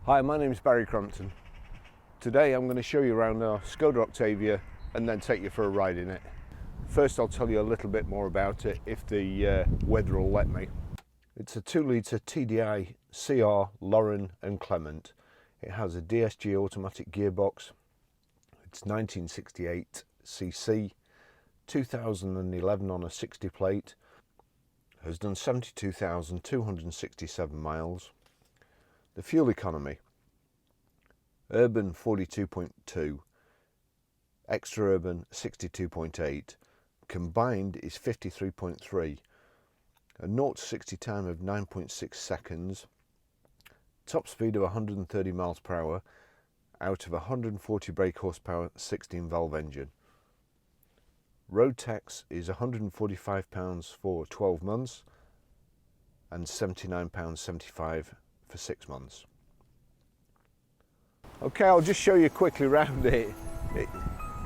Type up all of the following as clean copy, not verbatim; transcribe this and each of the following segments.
Hi, my name is Barry Crampton. Today I'm going to show you around our SKODA Octavia and then take you for a ride in it. First I'll tell you a little bit more about it if the weather will let me. It's a 2-litre TDI CR Laurin and Klement. It has a DSG Automatic Gearbox. It's 1968 cc, 2011 on a 60 plate, has done 72,267 miles. The fuel economy: urban 42.2, extra urban 62.8, combined is 53.3, a 0 to 60 time of 9.6 seconds, top speed of 130 miles per hour out of 140 brake horsepower 16 valve engine. Road tax is £145 for 12 months and £79.75 for 6 months. Okay, I'll just show you quickly around it.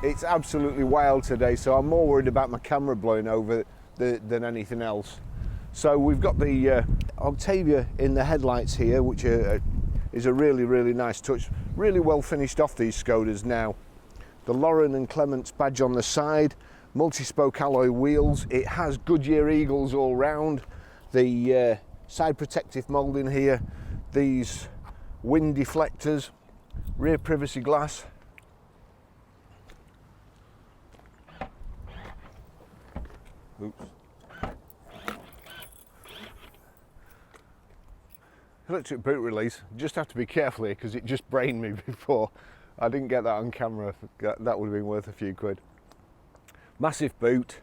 It's absolutely wild today, so I'm more worried about my camera blowing over than anything else. So we've got the Octavia in the headlights here, which is a really nice touch. Really well finished off, these Skodas now. The Laurin and Klement badge on the side, multi-spoke alloy wheels. It has Goodyear Eagles all round. The side protective moulding here, these wind deflectors, rear privacy glass. Oops. Electric boot release. Just have to be careful here because it just brained me before. I didn't get that on camera. That would have been worth a few quid. Massive boot,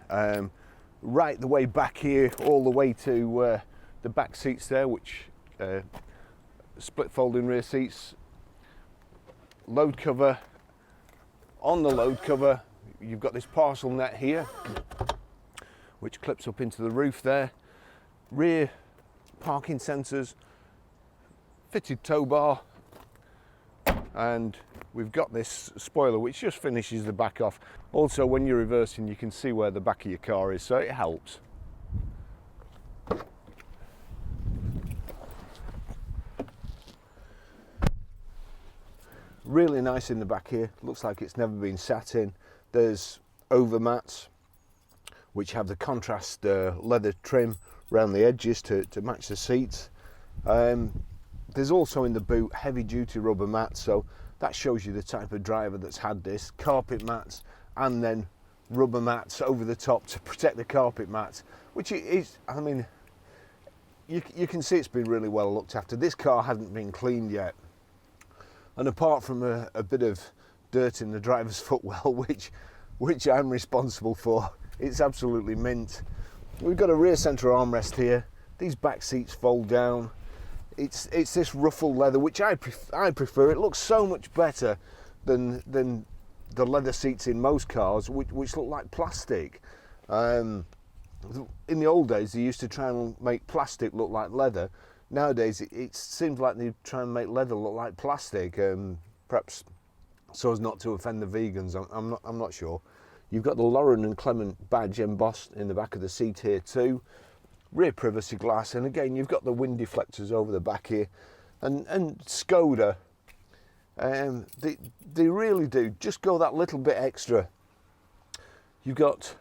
right the way back here, all the way to the back seats there, which split folding rear seats. Load cover. On the load cover you've got this parcel net here which clips up into the roof there. Rear parking sensors, fitted tow bar, and we've got this spoiler which just finishes the back off. Also, when you're reversing you can see where the back of your car is, so it helps. Really nice in the back here, looks like it's never been sat in. There's over mats which have the contrast leather trim around the edges to match the seats. There's also in the boot heavy duty rubber mats, so that shows you the type of driver that's had this. Carpet mats and then rubber mats over the top to protect the carpet mats, which is, I mean, you can see it's been really well looked after. This car hasn't been cleaned yet, and apart from a bit of dirt in the driver's footwell, which I'm responsible for, it's absolutely mint. We've got a rear centre armrest here. These back seats fold down. It's this ruffled leather, which I prefer. It looks so much better than the leather seats in most cars, which look like plastic. In the old days, they used to try and make plastic look like leather. Nowadays, it seems like they try and make leather look like plastic, perhaps so as not to offend the vegans. I'm not sure. You've got the Laurin and Klement badge embossed in the back of the seat here too. Rear privacy glass, and again you've got the wind deflectors over the back here. And Skoda, they really do just go that little bit extra. You've got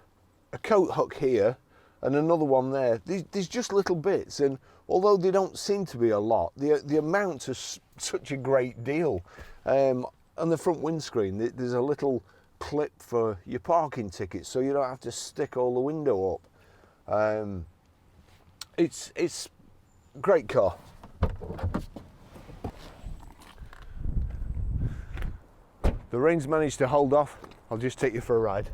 a coat hook here and another one there. These just little bits, and although they don't seem to be a lot, the amount is such a great deal. On the front windscreen there's a little clip for your parking tickets, so you don't have to stick all the window up. It's a great car. The rain's managed to hold off. I'll just take you for a ride.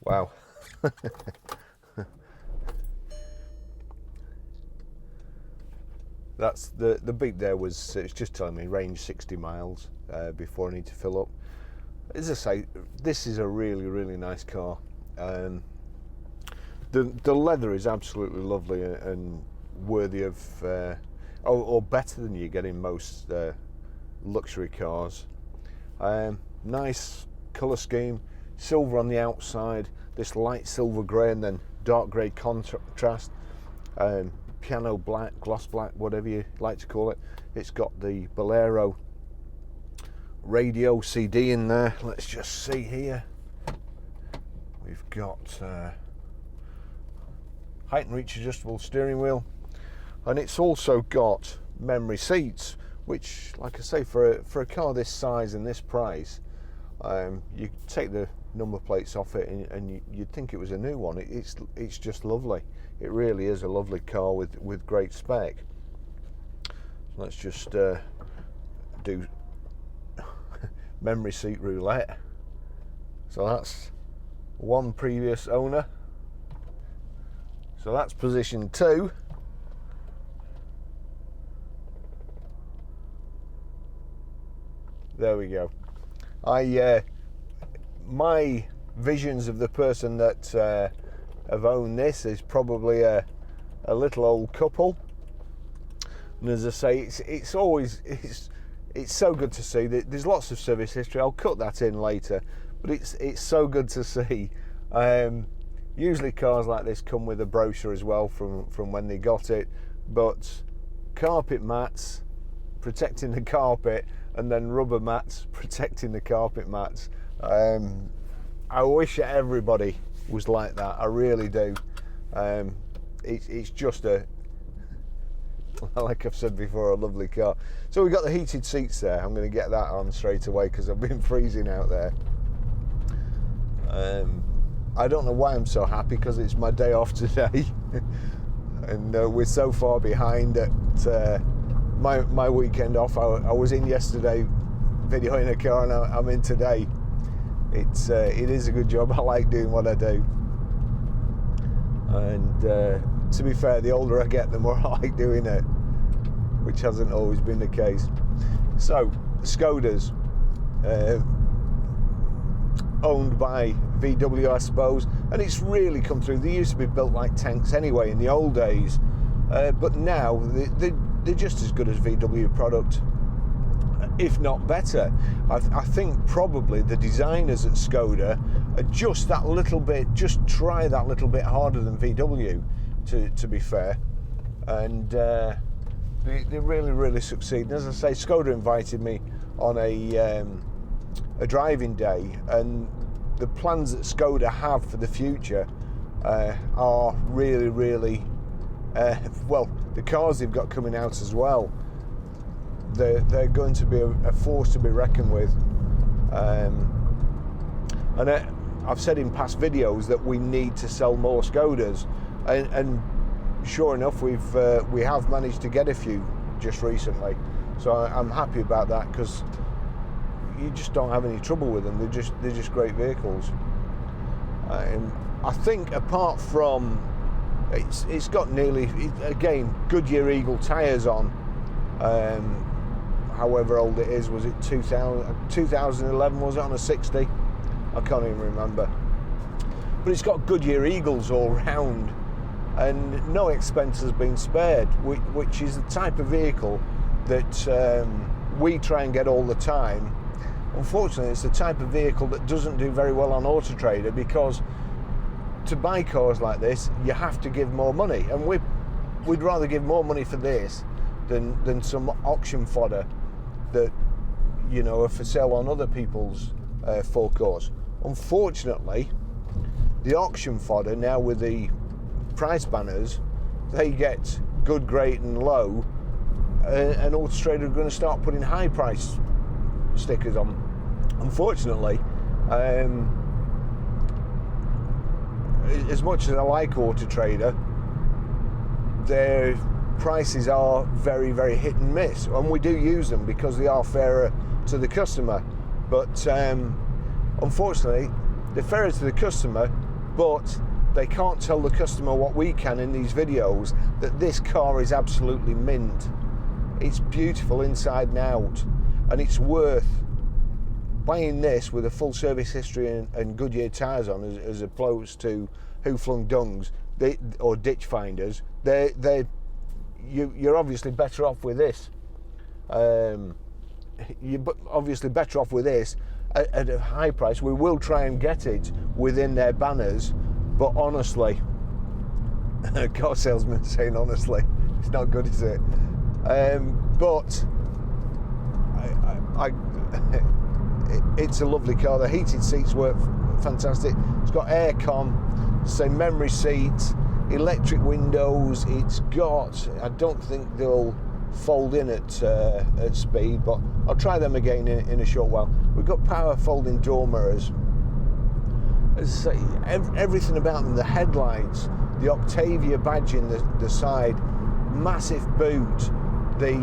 Wow. That's the beep there was, it's just telling me range 60 miles before I need to fill up. As I say, this is a really nice car. The leather is absolutely lovely and worthy of, or better than you get in most luxury cars. Nice colour scheme, silver on the outside, this light silver grey and then dark grey contrast. piano black, gloss black, whatever you like to call it. It's got the Bolero radio CD in there. Let's just see here. We've got height and reach adjustable steering wheel, and it's also got memory seats, which, like I say, for a car this size and this price, you take the number plates off it and you'd think it was a new one. It's just lovely. It really is a lovely car with great spec. So let's just do memory seat roulette. So that's one previous owner. So that's position 2. There we go. My visions of the person that have owned this is probably a little old couple. And as I say, it's so good to see. There's lots of service history. I'll cut that in later, but it's so good to see. Usually cars like this come with a brochure as well from when they got it, but carpet mats protecting the carpet, and then rubber mats protecting the carpet mats. I wish everybody was like that. I really do. It's just like I've said before, a lovely car. So we've got the heated seats there. I'm going to get that on straight away because I've been freezing out there. I don't know why I'm so happy, because it's my day off today and we're so far behind at my weekend off. I was in yesterday videoing a car, and I'm in today. It is a good job. I like doing what I do, and to be fair, the older I get, the more I like doing it, which hasn't always been the case. So Skodas, owned by VW, I suppose, and it's really come through. They used to be built like tanks anyway in the old days, but now they're just as good as VW product, if not better. I think probably the designers at Skoda are just try that little bit harder than VW, to be fair, and they really succeed. And as I say, Skoda invited me on a driving day, and the plans that Skoda have for the future are really well, the cars they've got coming out as well, they're going to be a force to be reckoned with. And I've said in past videos that we need to sell more Skodas, and sure enough, we have managed to get a few just recently. So I'm happy about that, because you just don't have any trouble with them. They're just great vehicles. I think apart from it's got nearly, again, Goodyear Eagle tyres on. However old it is, was it 2011? Was it on a 60? I can't even remember. But it's got Goodyear Eagles all round, and no expense has been spared, which is the type of vehicle that we try and get all the time. Unfortunately, it's the type of vehicle that doesn't do very well on Auto Trader, because to buy cars like this, you have to give more money, and we'd rather give more money for this than some auction fodder that, you know, are for sale on other people's forecourts. Unfortunately, the auction fodder now, with the price banners, they get good, great and low, and Auto Trader are going to start putting high price stickers on. Unfortunately, as much as I like Auto Trader, their prices are very hit and miss, and we do use them because they are fairer to the customer. But unfortunately, they're fairer to the customer, but they can't tell the customer what we can in these videos, that this car is absolutely mint. It's beautiful inside and out, and it's worth buying this with a full service history and Goodyear tyres on, as opposed to Who-Flung Dungs or ditch finders. You're obviously better off with this. You're obviously better off with this at a high price. We will try and get it within their banners, but honestly, car salesman saying honestly, it's not good, is it? But it's a lovely car. The heated seats work fantastic. It's got aircon, say memory seats, electric windows. It's got, I don't think they'll fold in at speed, but I'll try them again in a short while. We've got power folding door mirrors. As I say, everything about them, the headlights, the Octavia badge in the side, massive boot, the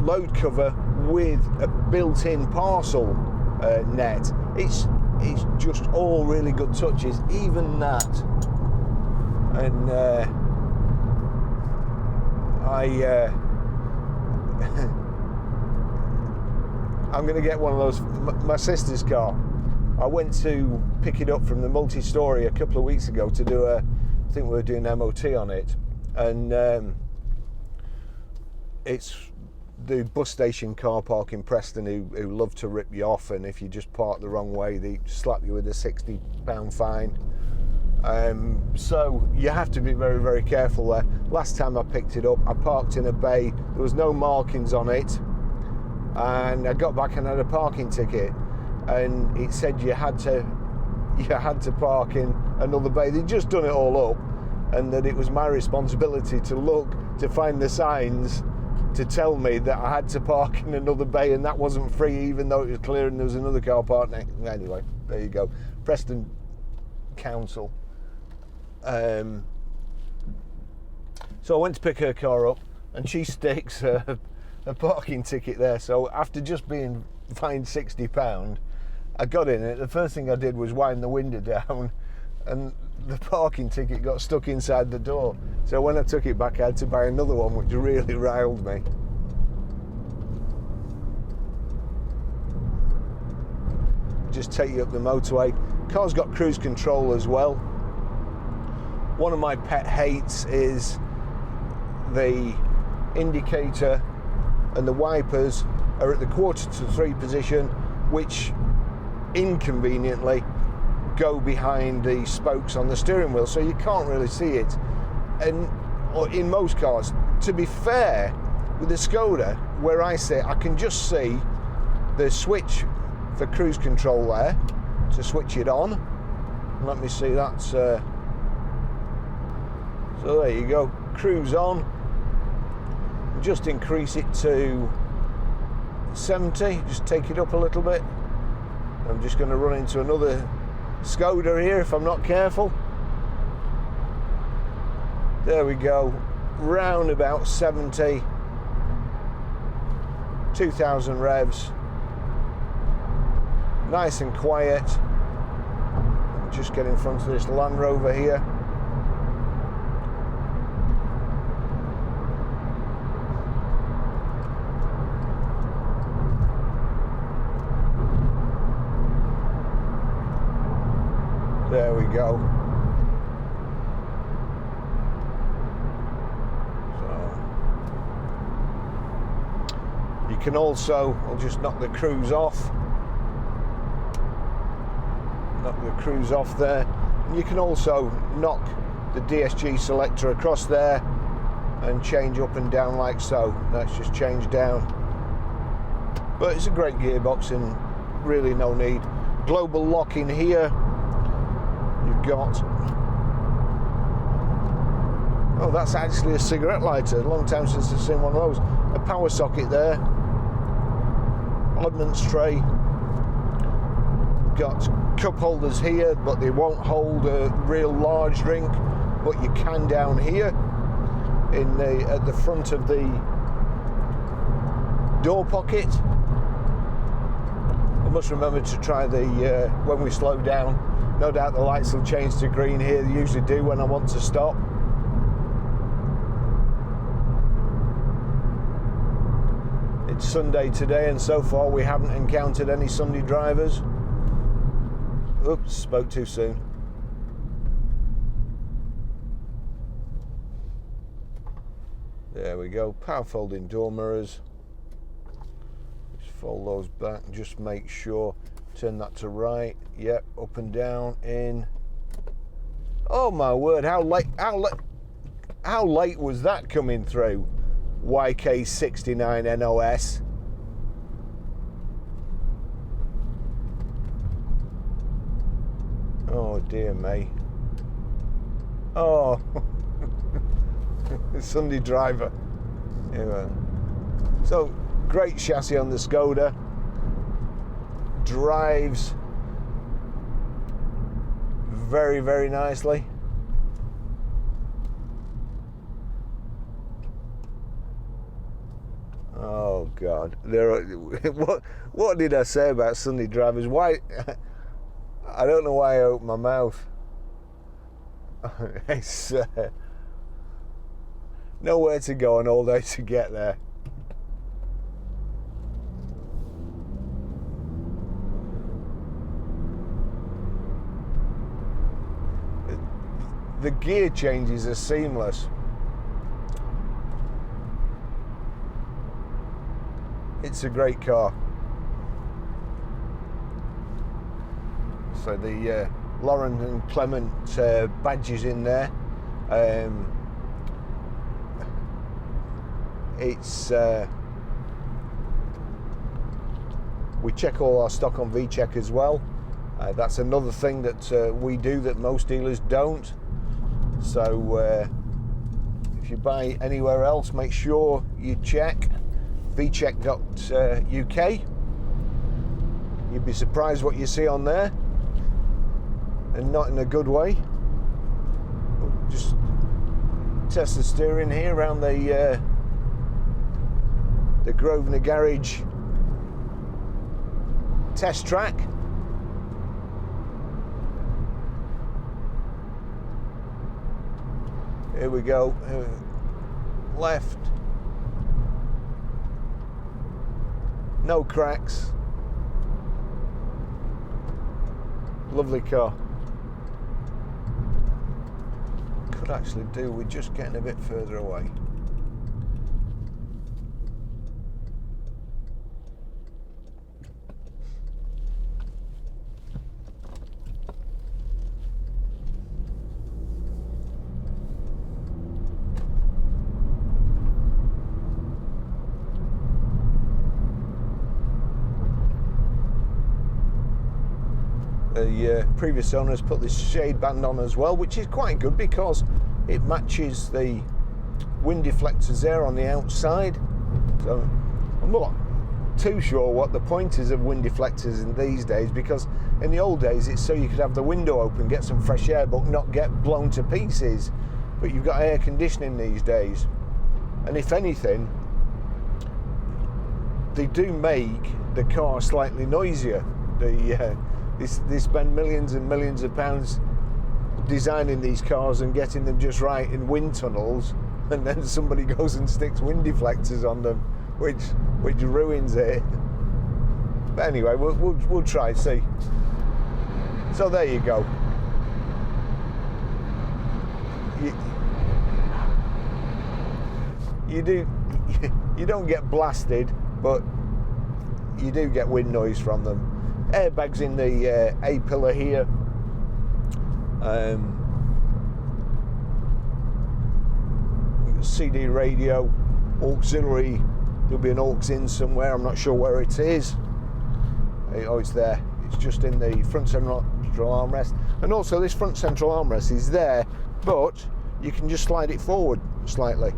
load cover with a built-in parcel net. It's just all really good touches, even that. And I'm going to get one of those. My sister's car, I went to pick it up from the multi-story a couple of weeks ago to do I think we were doing MOT on it, and it's the bus station car park in Preston who love to rip you off, and if you just park the wrong way they slap you with a £60 fine. So you have to be very, very careful there. Last time I picked it up, I parked in a bay, there was no markings on it, and I got back and had a parking ticket, and it said you had to park in another bay. They'd just done it all up, and that it was my responsibility to look to find the signs to tell me that I had to park in another bay, and that wasn't free, even though it was clear and there was another car parked next. Anyway, there you go. Preston Council. So I went to pick her car up, and she sticks a parking ticket there. So after just being fined £60, I got in it. The first thing I did was wind the window down, and the parking ticket got stuck inside the door. So when I took it back, I had to buy another one, which really riled me. Just take you up the motorway. Car's got cruise control as well. One of my pet hates is the indicator and the wipers are at the 2:45 position, which inconveniently go behind the spokes on the steering wheel, so you can't really see it. And in most cars, to be fair, with the Skoda, where I sit, I can just see the switch for cruise control there to switch it on. Let me see, that's so there you go, cruise on. Just increase it to 70, just take it up a little bit. I'm just going to run into another Skoda here if I'm not careful. There we go, round about 70, 2000 revs, nice and quiet. Just get in front of this Land Rover here. There we go. So you can also, I'll just knock the cruise off. Knock the cruise off there. And you can also knock the DSG selector across there and change up and down like so. That's just change down. But it's a great gearbox and really no need. Global lock in here. You've got, oh, that's actually a cigarette lighter. A long time since I've seen one of those. A power socket there. Oddments tray. Got cup holders here, but they won't hold a real large drink, but you can down here in at the front of the door pocket. I must remember to try the when we slow down. No doubt the lights will change to green here. They usually do when I want to stop. It's Sunday today, and so far we haven't encountered any Sunday drivers. Oops, spoke too soon. There we go, power folding door mirrors. Just fold those back, just make sure, turn that to right, yep, up and down, in, Oh my word, how late was that coming through? YK69 NOS. Oh dear me. Oh, Sunday driver. Yeah. So, great chassis on the Skoda. Drives very, very nicely. Oh God, what did I say about Sunday drivers? Why? I don't know why I opened my mouth. It's nowhere to go and all day to get there. The gear changes are seamless. It's a great car. So the Laurin Klement badges in there. It's we check all our stock on VCheck as well. That's another thing that we do that most dealers don't. So if you buy anywhere else, make sure you check vcheck.uk. You'd be surprised what you see on there, and not in a good way. Just test the steering here around the Grosvenor garage test track. Here we go. Left. No cracks. Lovely car. Could actually do with just getting a bit further away. The previous owners put this shade band on as well, which is quite good because it matches the wind deflectors there on the outside. So I'm not too sure what the point is of wind deflectors in these days, because in the old days it's so you could have the window open, get some fresh air, but not get blown to pieces. But you've got air conditioning these days, and if anything, they do make the car slightly noisier. They spend millions and millions of pounds designing these cars and getting them just right in wind tunnels, and then somebody goes and sticks wind deflectors on them, which ruins it. But anyway, we'll try and see. So there you go. You don't get blasted, but you do get wind noise from them. Airbags in the A-pillar here. CD radio, auxiliary. There'll be an aux in somewhere. I'm not sure where it is. Oh, it's there. It's just in the front central armrest. And also this front central armrest is there, but you can just slide it forward slightly.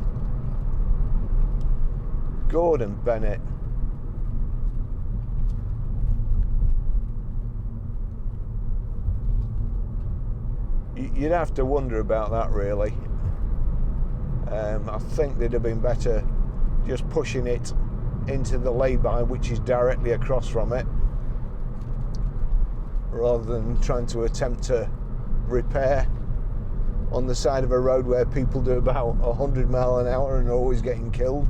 Gordon Bennett. You'd have to wonder about that, really. I think they'd have been better just pushing it into the lay-by, which is directly across from it, rather than trying to attempt to repair on the side of a road where people do about 100 miles an hour and are always getting killed.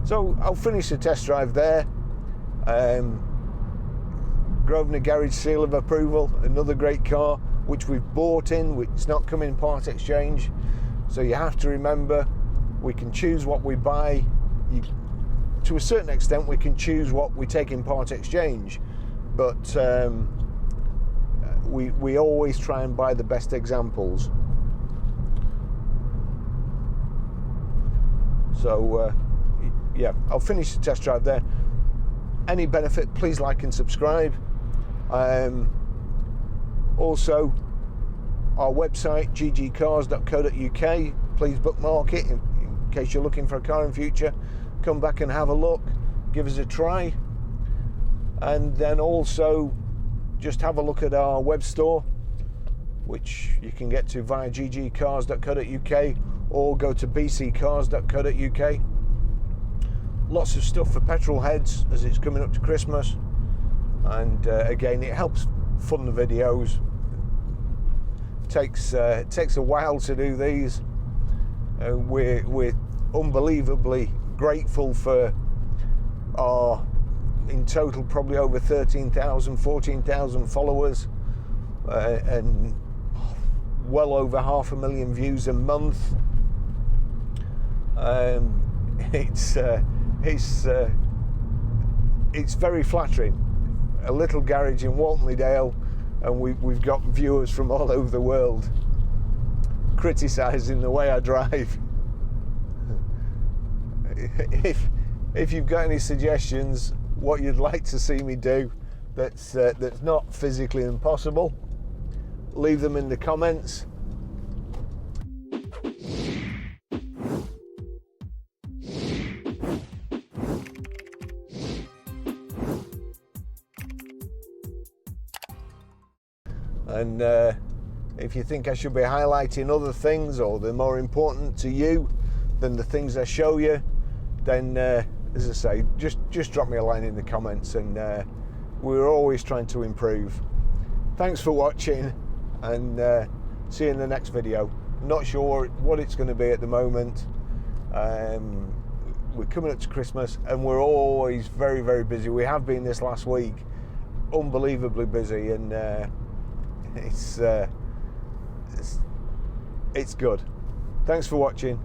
So I'll finish the test drive there. Grosvenor Garage seal of approval, another great car which we've bought in, it's not coming in part exchange, so you have to remember we can choose what we buy. To a certain extent we can choose what we take in part exchange, but we always try and buy the best examples. So yeah, I'll finish the test drive there. Any benefit, please like and subscribe. Also, our website, ggcars.co.uk, please bookmark it in case you're looking for a car in future. Come back and have a look, give us a try. And then also just have a look at our web store, which you can get to via ggcars.co.uk or go to bccars.co.uk. Lots of stuff for petrol heads as it's coming up to Christmas, and again, it helps fund the videos. It takes a while to do these. We're unbelievably grateful for our, in total, probably over 13,000, 14,000 followers, and well over 500,000 views a month. It's very flattering. A little garage in Walton-le-Dale, and we've got viewers from all over the world criticising the way I drive. If you've got any suggestions, what you'd like to see me do that's not physically impossible, leave them in the comments. And if you think I should be highlighting other things, or they're more important to you than the things I show you, then as I say, just drop me a line in the comments, and we're always trying to improve. Thanks for watching, and see you in the next video. Not sure what it's going to be at the moment. We're coming up to Christmas, and we're always very, very busy. We have been this last week, unbelievably busy, and it's good. Thanks for watching.